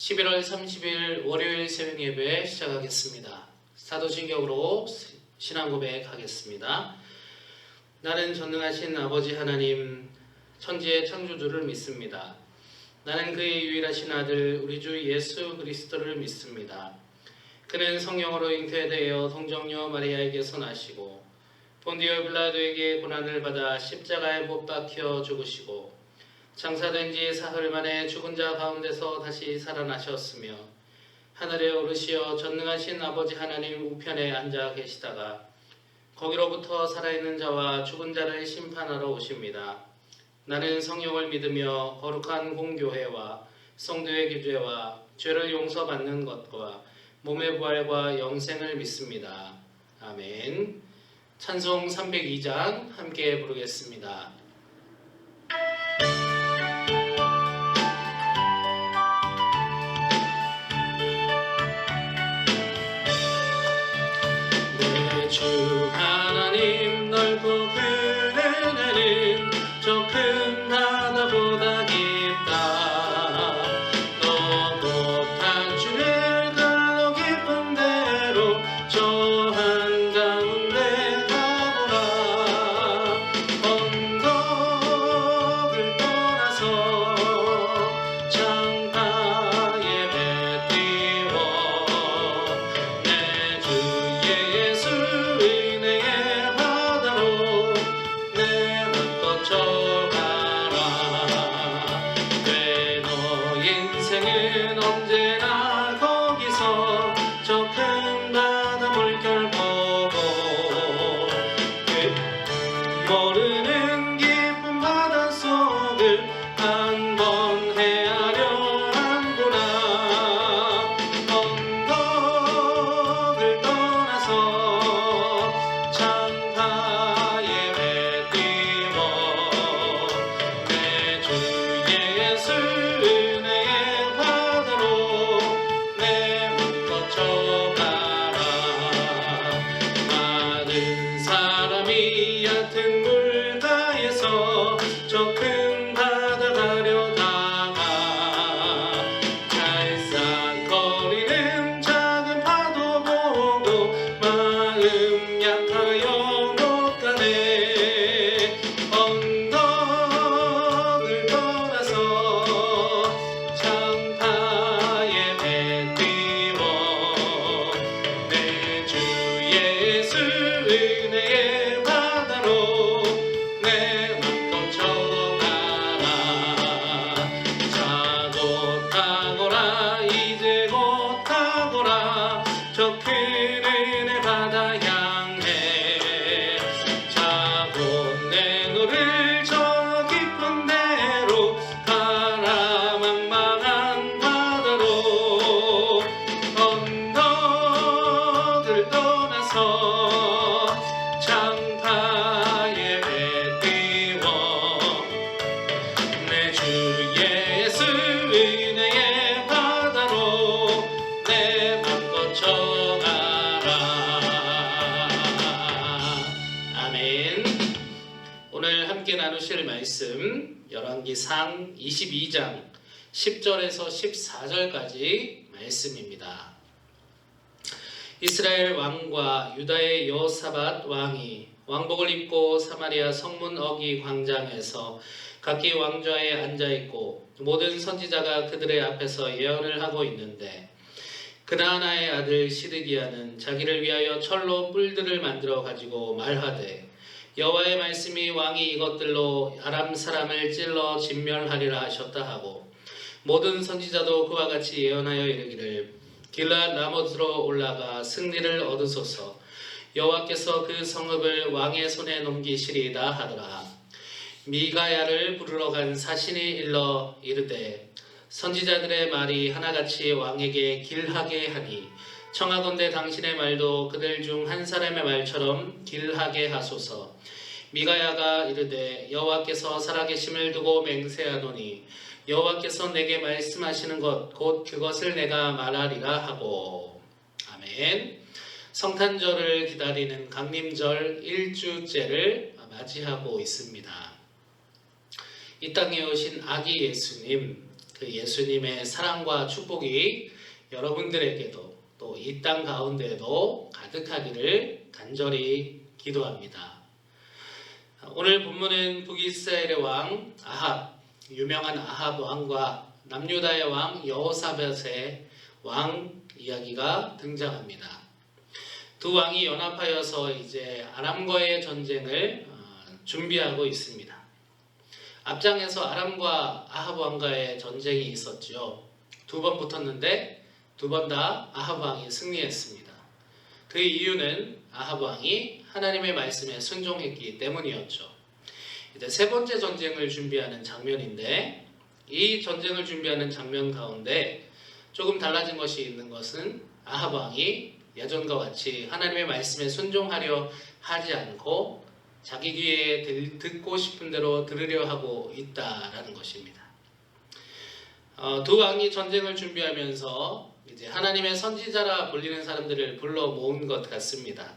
11월 30일 월요일 새벽 예배 시작하겠습니다. 사도신경으로 신앙 고백하겠습니다. 나는 전능하신 아버지 하나님, 천지의 창조주를 믿습니다. 나는 그의 유일하신 아들 우리 주 예수 그리스도를 믿습니다. 그는 성령으로 잉태되어 동정녀 마리아에게서 나시고 본디오 빌라도에게 고난을 받아 십자가에 못 박혀 죽으시고 장사된 지 사흘 만에 죽은 자 가운데서 다시 살아나셨으며 하늘에 오르시어 전능하신 아버지 하나님 우편에 앉아 계시다가 거기로부터 살아있는 자와 죽은 자를 심판하러 오십니다. 나는 성령을 믿으며 거룩한 공교회와 성도의 기도와 죄를 용서받는 것과 몸의 부활과 영생을 믿습니다. 아멘. 찬송 302장 함께 부르겠습니다. 주 하나님 넓고 큰 은혜는 저 큰 바다보다 깊다. 너 못한 주를 글로 깊은 대로 저 한가운데 가보라. 언덕을 떠나서 창가에 배 띄워 내 주 예수 은혜의 바다로 내 맘껏 져가라. 왜 너 인생은 언제나 거기서 저 큰 바다 물결 보고 모르는 깊은 바닷속을 한번 헤아려 안보라. 언덕을 떠나서 창가에 배 띄워 내 주 예수 은혜의 바다로 내 맘껏 져가라. 많은 사람이 얕은 물가에서 저 큰 바다 가려다가 잘싹거리는 작은 파도 보고 마음 약하여 못 가네. 언덕을 떠나서 창가에 배 띄워 내 주 예수 은혜의 바다로 내 맘껏 져가라. 자고 타거라 이제 곧 타거라 저 큰 은혜 바다 향해. 자고 내 너를 저 깊은 데로 가라. 망망한 바다로 언덕을 떠나서 창가에 배 띄워 내 주 예수 은혜의 바다로 내 맘껏 져가라. 아멘. 오늘 함께 나누실 말씀 열왕기상 22장 10절에서 14절까지 말씀입니다. 이스라엘 왕과 유다의 여호사밧 왕이 왕복을 입고 사마리아 성문 어기 광장에서 각기 왕좌에 앉아있고 모든 선지자가 그들의 앞에서 예언을 하고 있는데 그나아나의 아들 시드기야는 자기를 위하여 철로 뿔들을 만들어 가지고 말하되 여호와의 말씀이 왕이 이것들로 아람 사람을 찔러 진멸하리라 하셨다 하고 모든 선지자도 그와 같이 예언하여 이르기를 길앗 라못으로 올라가 승리를 얻으소서. 여호와께서 그 성읍을 왕의 손에 넘기시리이다 하더라. 미가야를 부르러 간 사신이 일러 이르되 선지자들의 말이 하나같이 왕에게 길하게 하니 청하건대 당신의 말도 그들 중 한 사람의 말처럼 길하게 하소서. 미가야가 이르되 여호와께서 살아계심을 두고 맹세하노니 여호와께서 내게 말씀하시는 것 곧 그것을 내가 말하리라 하고. 아멘. 성탄절을 기다리는 강림절 1주째를 맞이하고 있습니다. 이 땅에 오신 아기 예수님, 그 그 예수님의 사랑과 축복이 여러분들에게도 또 이 땅 가운데에도 가득하기를 간절히 기도합니다. 오늘 본문은 북이스라엘의 왕 아합, 유명한 아합 왕과 남유다의 왕 여호사밧의 왕 이야기가 등장합니다. 두 왕이 연합하여서 이제 아람과의 전쟁을 준비하고 있습니다. 앞장에서 아람과 아합 왕과의 전쟁이 있었죠. 2번 붙었는데 2번 다 아합 왕이 승리했습니다. 그 이유는 아합 왕이 하나님의 말씀에 순종했기 때문이었죠. 이제 세 번째 전쟁을 준비하는 장면인데, 이 전쟁을 준비하는 장면 가운데 조금 달라진 것이 있는 것은 아합 왕이 예전과 같이 하나님의 말씀에 순종하려 하지 않고 자기 귀에 듣고 싶은 대로 들으려 하고 있다라는 것입니다. 두 왕이 전쟁을 준비하면서 이제 하나님의 선지자라 불리는 사람들을 불러 모은 것 같습니다.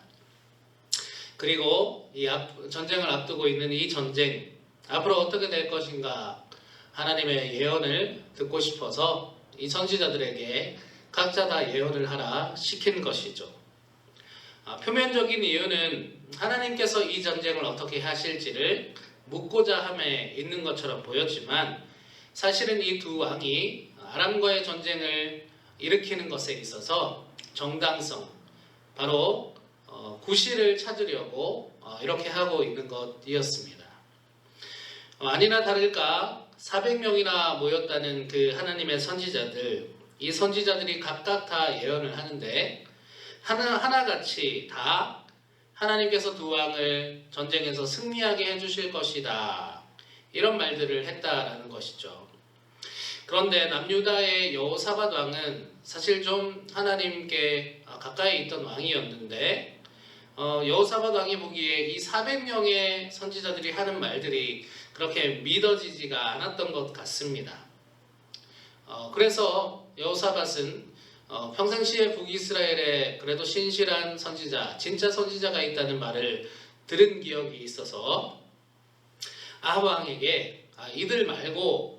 그리고 이 전쟁을 앞두고 있는 이 전쟁, 앞으로 어떻게 될 것인가 하나님의 예언을 듣고 싶어서 이 선지자들에게 각자 다 예언을 하라 시킨 것이죠. 표면적인 이유는 하나님께서 이 전쟁을 어떻게 하실지를 묻고자 함에 있는 것처럼 보였지만, 사실은 이 두 왕이 아람과의 전쟁을 일으키는 것에 있어서 정당성, 바로 구실을 찾으려고 이렇게 하고 있는 것이었습니다. 아니나 다를까 400명이나 모였다는 그 하나님의 선지자들, 이 선지자들이 각각 다 예언을 하는데 하나같이 다 하나님께서 두 왕을 전쟁에서 승리하게 해주실 것이다, 이런 말들을 했다라는 것이죠. 그런데 남유다의 여호사밧 왕은 사실 좀 하나님께 가까이 있던 왕이었는데 여호사밧 왕이 보기에 이 400명의 선지자들이 하는 말들이 그렇게 믿어지지가 않았던 것 같습니다. 그래서 여호사밧은 평상시에 북이스라엘에 그래도 신실한 선지자, 진짜 선지자가 있다는 말을 들은 기억이 있어서 아합 왕에게 이들 말고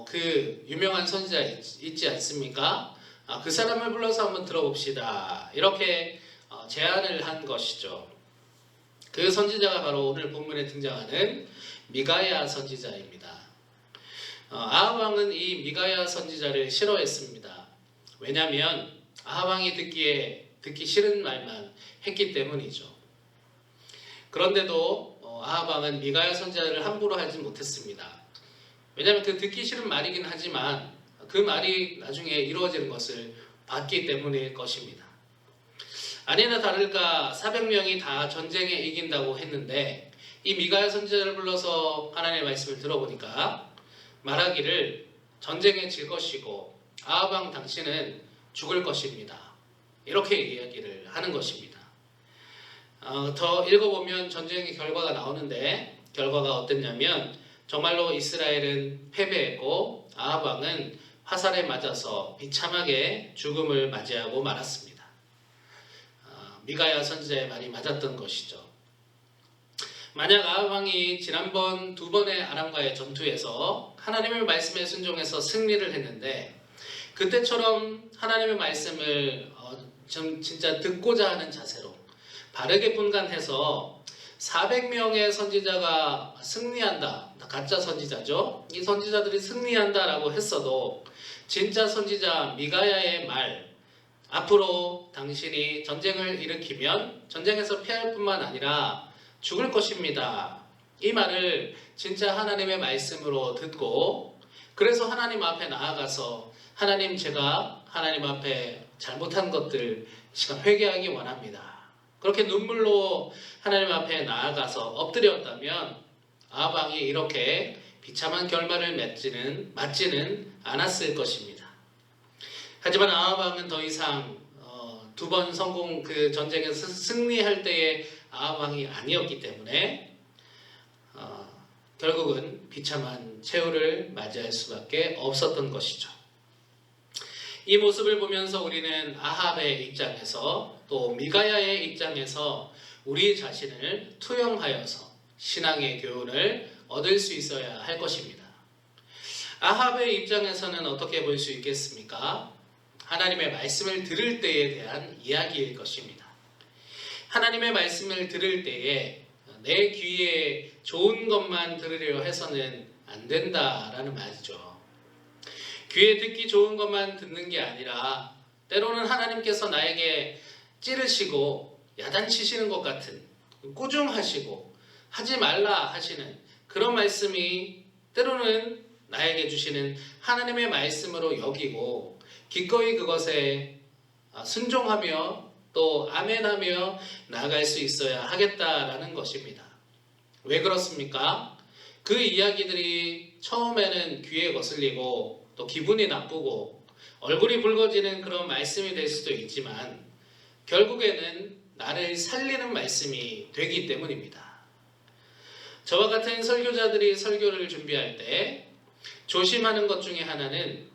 그 유명한 선지자 있지 않습니까? 그 사람을 불러서 한번 들어봅시다, 이렇게 제안을 한 것이죠. 그 선지자가 바로 오늘 본문에 등장하는 미가야 선지자입니다. 아합 왕은 이 미가야 선지자를 싫어했습니다. 왜냐하면 아합 왕이 듣기 싫은 말만 했기 때문이죠. 그런데도 아합 왕은 미가야 선지자를 함부로 하지 못했습니다. 왜냐하면 그 듣기 싫은 말이긴 하지만 그 말이 나중에 이루어지는 것을 봤기 때문일 것입니다. 아니나 다를까 400명이 다 전쟁에 이긴다고 했는데 이 미가야 선지자를 불러서 하나님의 말씀을 들어보니까 말하기를 전쟁에 질 것이고 아합 왕 당신은 죽을 것입니다, 이렇게 이야기를 하는 것입니다. 더 읽어보면 전쟁의 결과가 나오는데 결과가 어땠냐면 정말로 이스라엘은 패배했고 아합 왕은 화살에 맞아서 비참하게 죽음을 맞이하고 말았습니다. 미가야 선지자의 말이 맞았던 것이죠. 만약 아합 왕이 지난번 2번의 아람과의 전투에서 하나님의 말씀에 순종해서 승리를 했는데 그때처럼 하나님의 말씀을 진짜 듣고자 하는 자세로 바르게 분간해서 400명의 선지자가 승리한다, 가짜 선지자죠. 이 선지자들이 승리한다라고 했어도 진짜 선지자 미가야의 말, 앞으로 당신이 전쟁을 일으키면 전쟁에서 패할 뿐만 아니라 죽을 것입니다, 이 말을 진짜 하나님의 말씀으로 듣고, 그래서 하나님 앞에 나아가서 하나님, 제가 하나님 앞에 잘못한 것들 시간 회개하기 원합니다, 그렇게 눈물로 하나님 앞에 나아가서 엎드렸다면 아합 왕이 이렇게 비참한 결말을 맞지는 않았을 것입니다. 하지만 아합 왕은 더 이상 2번 성공 그 전쟁에서 승리할 때의 아합 왕이 아니었기 때문에 결국은 비참한 최후를 맞이할 수밖에 없었던 것이죠. 이 모습을 보면서 우리는 아합의 입장에서 또 미가야의 입장에서 우리 자신을 투영하여서 신앙의 교훈을 얻을 수 있어야 할 것입니다. 아합의 입장에서는 어떻게 볼 수 있겠습니까? 하나님의 말씀을 들을 때에 대한 이야기일 것입니다. 하나님의 말씀을 들을 때에 내 귀에 좋은 것만 들으려 해서는 안 된다라는 말이죠. 귀에 듣기 좋은 것만 듣는 게 아니라 때로는 하나님께서 나에게 찌르시고 야단치시는 것 같은, 꾸중하시고 하지 말라 하시는 그런 말씀이 때로는 나에게 주시는 하나님의 말씀으로 여기고 기꺼이 그것에 순종하며 또 아멘하며 나아갈 수 있어야 하겠다라는 것입니다. 왜 그렇습니까? 그 이야기들이 처음에는 귀에 거슬리고 또 기분이 나쁘고 얼굴이 붉어지는 그런 말씀이 될 수도 있지만 결국에는 나를 살리는 말씀이 되기 때문입니다. 저와 같은 설교자들이 설교를 준비할 때 조심하는 것 중에 하나는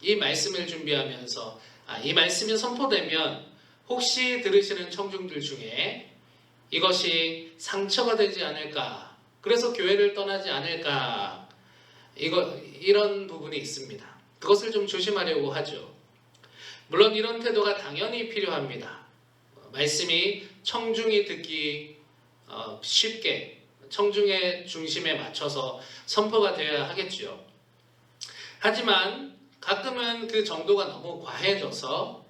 이 말씀을 준비하면서 이 말씀이 선포되면 혹시 들으시는 청중들 중에 이것이 상처가 되지 않을까, 그래서 교회를 떠나지 않을까, 이런 부분이 있습니다. 그것을 좀 조심하려고 하죠. 물론 이런 태도가 당연히 필요합니다. 말씀이 청중이 듣기 쉽게 청중의 중심에 맞춰서 선포가 되어야 하겠죠. 하지만 가끔은 그 정도가 너무 과해져서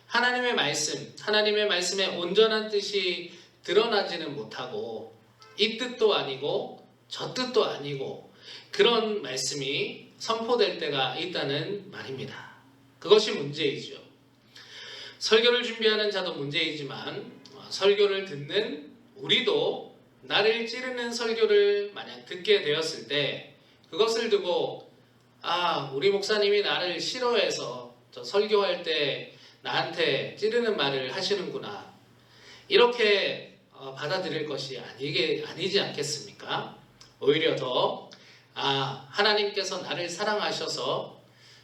하나님의 말씀의 온전한 뜻이 드러나지는 못하고 이 뜻도 아니고 저 뜻도 아니고 그런 말씀이 선포될 때가 있다는 말입니다. 그것이 문제이죠. 설교를 준비하는 자도 문제이지만 설교를 듣는 우리도 나를 찌르는 설교를 만약 듣게 되었을 때 그것을 두고 우리 목사님이 나를 싫어해서 저 설교할 때 나한테 찌르는 말을 하시는구나, 이렇게 받아들일 것이 아니지 않겠습니까? 오히려 더 하나님께서 나를 사랑하셔서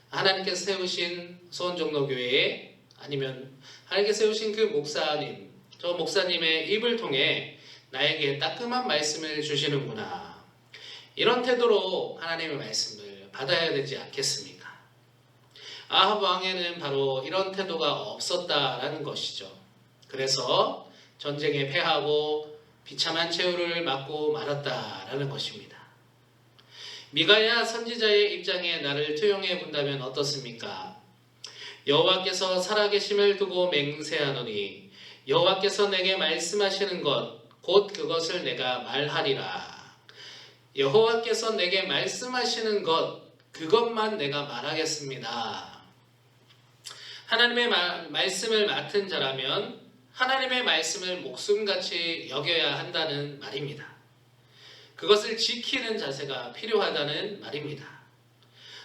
하나님께서 세우신 수원종로교회에 아니면 하나님께서 세우신 그 목사님, 저 목사님의 입을 통해 나에게 따끔한 말씀을 주시는구나, 이런 태도로 하나님의 말씀을 받아야 되지 않겠습니까? 아합 왕에는 바로 이런 태도가 없었다라는 것이죠. 그래서 전쟁에 패하고 비참한 최후를 맞고 말았다라는 것입니다. 미가야 선지자의 입장에 나를 투영해 본다면 어떻습니까? 여호와께서 살아계심을 두고 맹세하노니 여호와께서 내게 말씀하시는 것 곧 그것을 내가 말하리라. 여호와께서 내게 말씀하시는 것 그것만 내가 말하겠습니다. 하나님의 말씀을 맡은 자라면 하나님의 말씀을 목숨같이 여겨야 한다는 말입니다. 그것을 지키는 자세가 필요하다는 말입니다.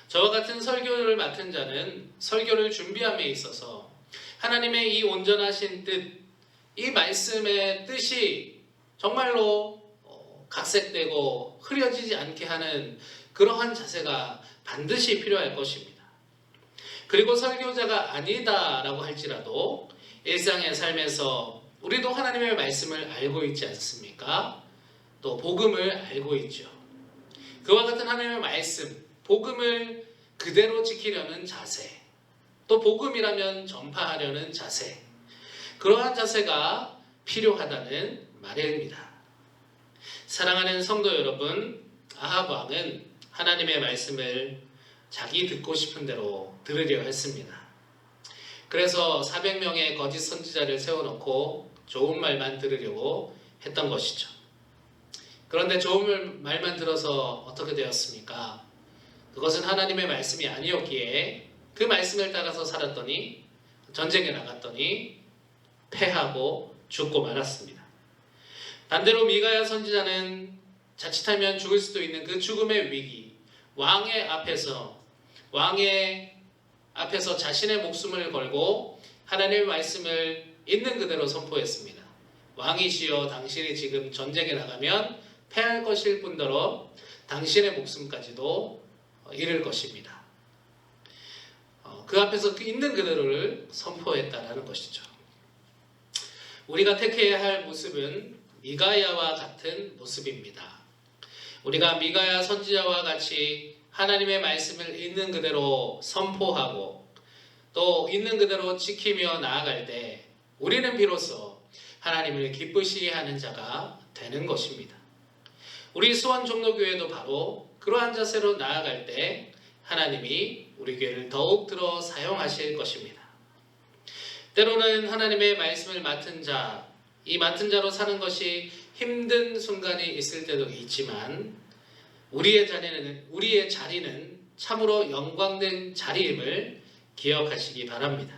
저와 같은 설교를 맡은 자는 설교를 준비함에 있어서 하나님의 이 온전하신 뜻, 이 말씀의 뜻이 정말로 각색되고 흐려지지 않게 하는 그러한 자세가 반드시 필요할 것입니다. 그리고 설교자가 아니다라고 할지라도 일상의 삶에서 우리도 하나님의 말씀을 알고 있지 않습니까? 또 복음을 알고 있죠. 그와 같은 하나님의 말씀, 복음을 그대로 지키려는 자세, 또 복음이라면 전파하려는 자세, 그러한 자세가 필요하다는 말입니다. 사랑하는 성도 여러분, 아합 왕은 하나님의 말씀을 자기 듣고 싶은 대로 들으려 했습니다. 그래서 400명의 거짓 선지자를 세워놓고 좋은 말만 들으려고 했던 것이죠. 그런데 좋은 말만 들어서 어떻게 되었습니까? 그것은 하나님의 말씀이 아니었기에 그 말씀을 따라서 살았더니 전쟁에 나갔더니 패하고 죽고 말았습니다. 반대로 미가야 선지자는 자칫하면 죽을 수도 있는 그 죽음의 위기, 왕의 앞에서 자신의 목숨을 걸고 하나님의 말씀을 있는 그대로 선포했습니다. 왕이시여, 당신이 지금 전쟁에 나가면 패할 것일 뿐더러 당신의 목숨까지도 잃을 것입니다. 그 앞에서 있는 그대로를 선포했다라는 것이죠. 우리가 택해야 할 모습은 미가야와 같은 모습입니다. 우리가 미가야 선지자와 같이 하나님의 말씀을 있는 그대로 선포하고 또 있는 그대로 지키며 나아갈 때 우리는 비로소 하나님을 기쁘시게 하는 자가 되는 것입니다. 우리 수원종로교회도 바로 그러한 자세로 나아갈 때 하나님이 우리 교회를 더욱 들어 사용하실 것입니다. 때로는 하나님의 말씀을 맡은 자, 이 맡은 자로 사는 것이 힘든 순간이 있을 때도 있지만 우리의 자리는 참으로 영광된 자리임을 기억하시기 바랍니다.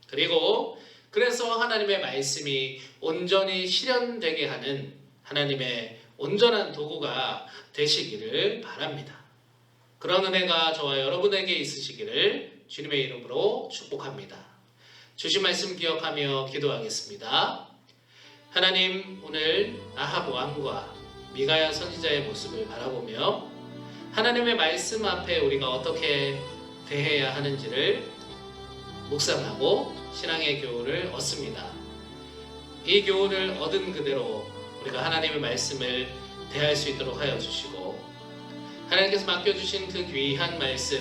그리고 그래서 하나님의 말씀이 온전히 실현되게 하는 하나님의 온전한 도구가 되시기를 바랍니다. 그런 은혜가 저와 여러분에게 있으시기를 주님의 이름으로 축복합니다. 주신 말씀 기억하며 기도하겠습니다. 하나님, 오늘 아합 왕과 미가야 선지자의 모습을 바라보며 하나님의 말씀 앞에 우리가 어떻게 대해야 하는지를 묵상하고 신앙의 교훈을 얻습니다. 이 교훈을 얻은 그대로 우리가 하나님의 말씀을 대할 수 있도록 하여 주시고 하나님께서 맡겨주신 그 귀한 말씀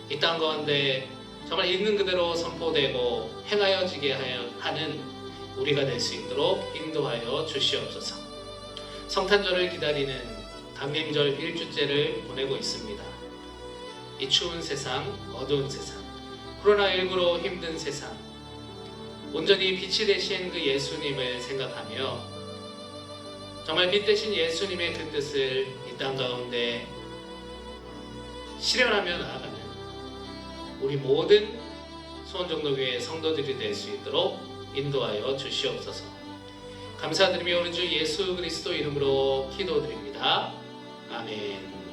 이 땅 가운데 정말 있는 그대로 선포되고 행하여지게 하는 우리가 될 수 있도록 인도하여 주시옵소서. 성탄절을 기다리는 강림절 1주째를 보내고 있습니다. 이 추운 세상, 어두운 세상, 코로나19로 힘든 세상, 온전히 빛이 되신 그 예수님을 생각하며 정말 빛 되신 예수님의 그 뜻을 이 땅 가운데 실현하며 나아가는 우리 모든 수원종로교회 성도들이 될 수 있도록 인도하여 주시옵소서. 감사드리며 우리 주 예수 그리스도 이름으로 기도드립니다. 아멘.